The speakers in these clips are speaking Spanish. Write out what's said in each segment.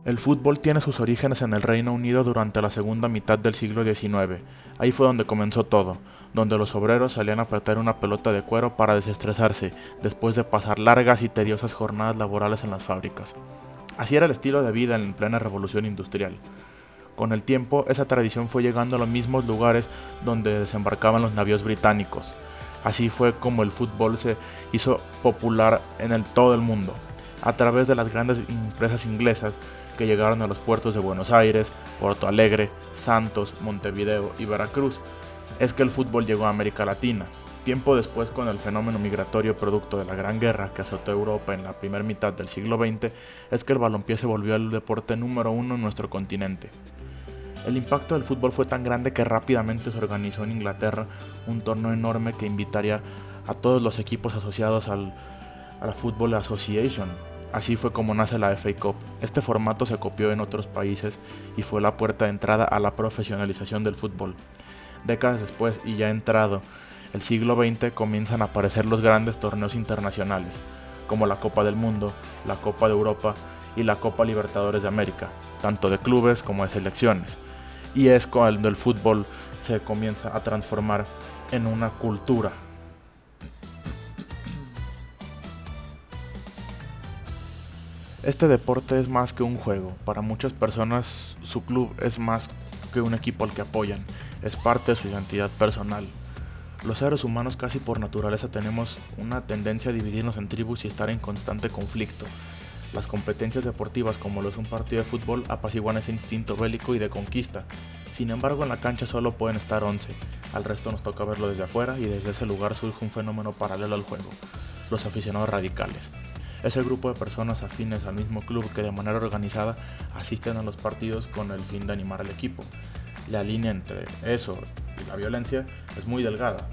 El fútbol tiene sus orígenes en el Reino Unido durante la segunda mitad del siglo XIX. Ahí fue donde comenzó todo, donde los obreros salían a patear una pelota de cuero para desestresarse, después de pasar largas y tediosas jornadas laborales en las fábricas. Así era el estilo de vida en plena revolución industrial. Con el tiempo, esa tradición fue llegando a los mismos lugares donde desembarcaban los navíos británicos. Así fue como el fútbol se hizo popular en todo el mundo, a través de las grandes empresas inglesas que llegaron a los puertos de Buenos Aires, Porto Alegre, Santos, Montevideo y Veracruz. Es que el fútbol llegó a América Latina. Tiempo después, con el fenómeno migratorio producto de la Gran Guerra que azotó Europa en la primera mitad del siglo XX, es que el balompié se volvió el deporte número uno en nuestro continente. El impacto del fútbol fue tan grande que rápidamente se organizó en Inglaterra un torneo enorme que invitaría a todos los equipos asociados a la Football Association. Así fue como nace la FA Cup. Este formato se copió en otros países y fue la puerta de entrada a la profesionalización del fútbol. Décadas después, y ya entrado el siglo XX, comienzan a aparecer los grandes torneos internacionales, como la Copa del Mundo, la Copa de Europa y la Copa Libertadores de América, tanto de clubes como de selecciones. Y es cuando el fútbol se comienza a transformar en una cultura. Este deporte es más que un juego. Para muchas personas su club es más que un equipo al que apoyan. Es parte de su identidad personal. Los seres humanos casi por naturaleza tenemos una tendencia a dividirnos en tribus y estar en constante conflicto. Las competencias deportivas como lo es un partido de fútbol apaciguan ese instinto bélico y de conquista. Sin embargo, en la cancha solo pueden estar 11. Al resto nos toca verlo desde afuera y desde ese lugar surge un fenómeno paralelo al juego: los aficionados radicales. Es el grupo de personas afines al mismo club que de manera organizada asisten a los partidos con el fin de animar al equipo. La línea entre eso y la violencia es muy delgada,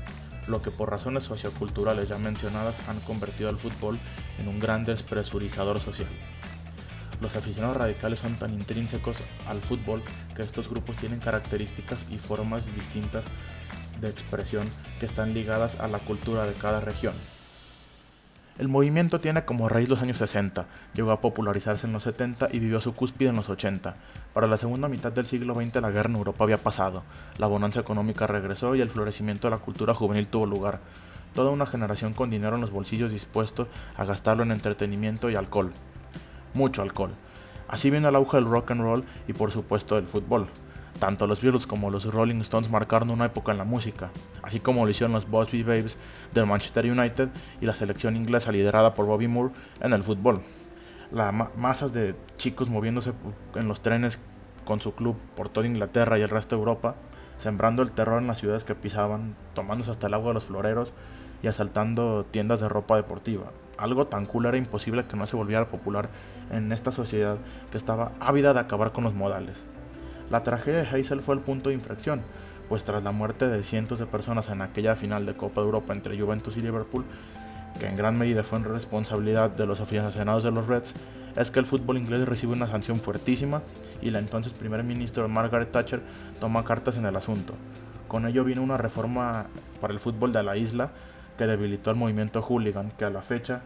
lo que por razones socioculturales ya mencionadas han convertido al fútbol en un gran despresurizador social. Los aficionados radicales son tan intrínsecos al fútbol que estos grupos tienen características y formas distintas de expresión que están ligadas a la cultura de cada región. El movimiento tiene como raíz los años 60, llegó a popularizarse en los 70 y vivió su cúspide en los 80. Para la segunda mitad del siglo XX la guerra en Europa había pasado, la bonanza económica regresó y el florecimiento de la cultura juvenil tuvo lugar. Toda una generación con dinero en los bolsillos dispuesto a gastarlo en entretenimiento y alcohol. Mucho alcohol. Así vino el auge del rock and roll y por supuesto del fútbol. Tanto los Beatles como los Rolling Stones marcaron una época en la música, así como lo hicieron los Busby Babes del Manchester United y la selección inglesa liderada por Bobby Moore en el fútbol. Las masas de chicos moviéndose en los trenes con su club por toda Inglaterra y el resto de Europa, sembrando el terror en las ciudades que pisaban, tomándose hasta el agua de los floreros y asaltando tiendas de ropa deportiva. Algo tan cool era imposible que no se volviera popular en esta sociedad que estaba ávida de acabar con los modales. La tragedia de Heysel fue el punto de inflexión, pues tras la muerte de cientos de personas en aquella final de Copa de Europa entre Juventus y Liverpool, que en gran medida fue en responsabilidad de los aficionados de los Reds, es que el fútbol inglés recibe una sanción fuertísima y la entonces primer ministro Margaret Thatcher toma cartas en el asunto. Con ello vino una reforma para el fútbol de la isla que debilitó el movimiento hooligan, que a la fecha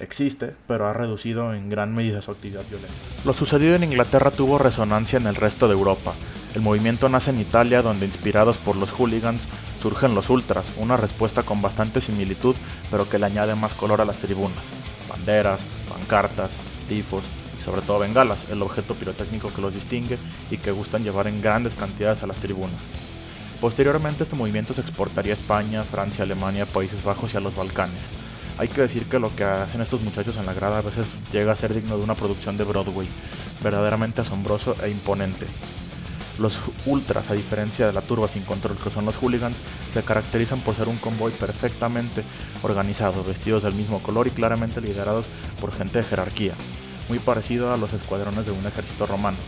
existe, pero ha reducido en gran medida su actividad violenta. Lo sucedido en Inglaterra tuvo resonancia en el resto de Europa. El movimiento nace en Italia, donde inspirados por los hooligans surgen los ultras, una respuesta con bastante similitud, pero que le añade más color a las tribunas. Banderas, pancartas, tifos y sobre todo bengalas, el objeto pirotécnico que los distingue y que gustan llevar en grandes cantidades a las tribunas. Posteriormente este movimiento se exportaría a España, Francia, Alemania, Países Bajos y a los Balcanes. Hay que decir que lo que hacen estos muchachos en la grada a veces llega a ser digno de una producción de Broadway, verdaderamente asombroso e imponente. Los ultras, a diferencia de la turba sin control que son los hooligans, se caracterizan por ser un convoy perfectamente organizado, vestidos del mismo color y claramente liderados por gente de jerarquía, muy parecido a los escuadrones de un ejército romano.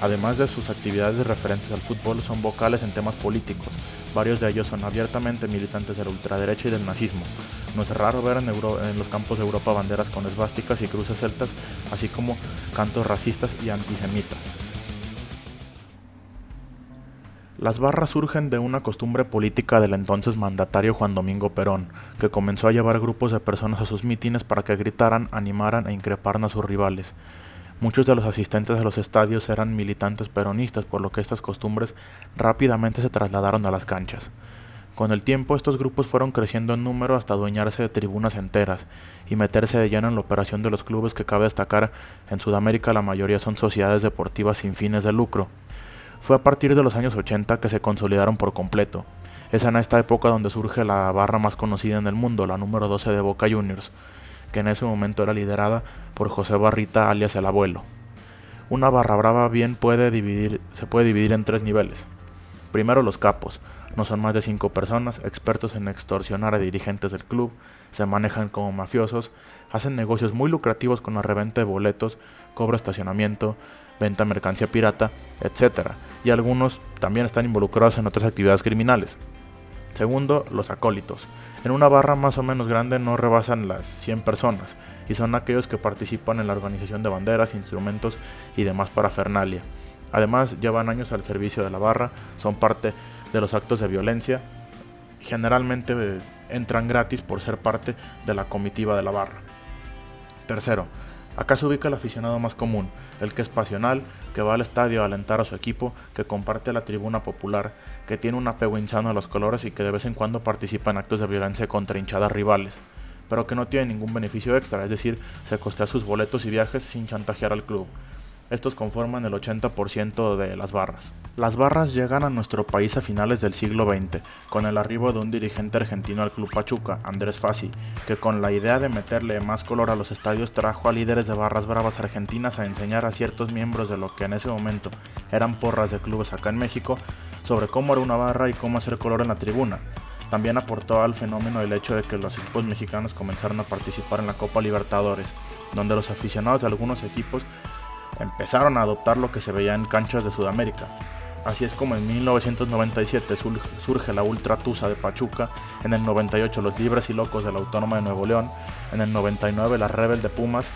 Además de sus actividades referentes al fútbol, son vocales en temas políticos. Varios de ellos son abiertamente militantes de la ultraderecha y del nazismo. No es raro ver en los campos de Europa banderas con esvásticas y cruces celtas, así como cantos racistas y antisemitas. Las barras surgen de una costumbre política del entonces mandatario Juan Domingo Perón, que comenzó a llevar grupos de personas a sus mítines para que gritaran, animaran e increparan a sus rivales. Muchos de los asistentes a los estadios eran militantes peronistas, por lo que estas costumbres rápidamente se trasladaron a las canchas. Con el tiempo, estos grupos fueron creciendo en número hasta adueñarse de tribunas enteras y meterse de lleno en la operación de los clubes, que cabe destacar, en Sudamérica la mayoría son sociedades deportivas sin fines de lucro. Fue a partir de los años 80 que se consolidaron por completo. Es en esta época donde surge la barra más conocida en el mundo, la número 12 de Boca Juniors, que en ese momento era liderada por José Barrita, alias el Abuelo. Una barra brava se puede dividir en 3 niveles. Primero, los capos. No son más de 5 personas, expertos en extorsionar a dirigentes del club, se manejan como mafiosos, hacen negocios muy lucrativos con la reventa de boletos, cobro de estacionamiento, venta de mercancía pirata, etc. Y algunos también están involucrados en otras actividades criminales. Segundo, los acólitos. En una barra más o menos grande no rebasan las 100 personas, y son aquellos que participan en la organización de banderas, instrumentos y demás parafernalia. Además, llevan años al servicio de la barra, son parte de los actos de violencia, generalmente entran gratis por ser parte de la comitiva de la barra. Tercero, acá se ubica el aficionado más común, el que es pasional, que va al estadio a alentar a su equipo, que comparte la tribuna popular, que tiene un apego insano a los colores y que de vez en cuando participa en actos de violencia contra hinchadas rivales, pero que no tiene ningún beneficio extra, es decir, se costea sus boletos y viajes sin chantajear al club. Estos conforman el 80% de las barras. Las barras llegan a nuestro país a finales del siglo XX, con el arribo de un dirigente argentino al Club Pachuca, Andrés Fassi, que con la idea de meterle más color a los estadios trajo a líderes de barras bravas argentinas a enseñar a ciertos miembros de lo que en ese momento eran porras de clubes acá en México, sobre cómo era una barra y cómo hacer color en la tribuna. También aportó al fenómeno el hecho de que los equipos mexicanos comenzaron a participar en la Copa Libertadores, donde los aficionados de algunos equipos empezaron a adoptar lo que se veía en canchas de Sudamérica. Así es como en 1997 surge la Ultra Tusa de Pachuca, en el 98 los Libres y Locos de la Autónoma de Nuevo León, en el 99 la Rebel de Pumas,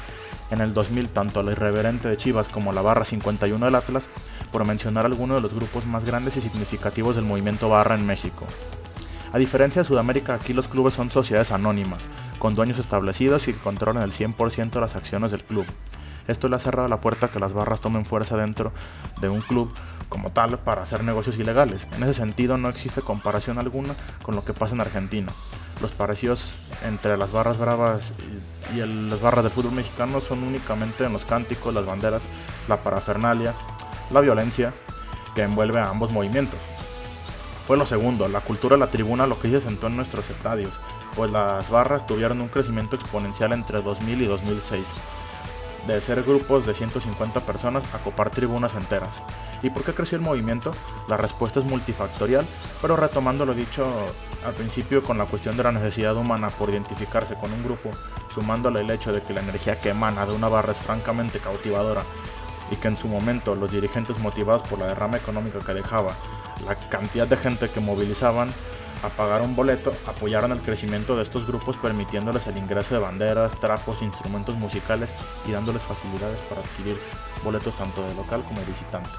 en el 2000 tanto la Irreverente de Chivas como la Barra 51 del Atlas, por mencionar algunos de los grupos más grandes y significativos del movimiento barra en México. A diferencia de Sudamérica, aquí los clubes son sociedades anónimas, con dueños establecidos y que controlan el 100% de las acciones del club. Esto le ha cerrado la puerta a que las barras tomen fuerza dentro de un club como tal para hacer negocios ilegales. En ese sentido no existe comparación alguna con lo que pasa en Argentina. Los parecidos entre las barras bravas y las barras de fútbol mexicano son únicamente en los cánticos, las banderas, la parafernalia, la violencia que envuelve a ambos movimientos. Fue lo segundo, la cultura de la tribuna, lo que se sentó en nuestros estadios, pues las barras tuvieron un crecimiento exponencial entre 2000 y 2006. De ser grupos de 150 personas a copar tribunas enteras. ¿Y por qué creció el movimiento? La respuesta es multifactorial, pero retomando lo dicho al principio con la cuestión de la necesidad humana por identificarse con un grupo, sumándole el hecho de que la energía que emana de una barra es francamente cautivadora y que en su momento los dirigentes, motivados por la derrama económica que dejaba, la cantidad de gente que movilizaban a pagar un boleto, apoyaron el crecimiento de estos grupos, permitiéndoles el ingreso de banderas, trapos, instrumentos musicales y dándoles facilidades para adquirir boletos tanto de local como de visitante.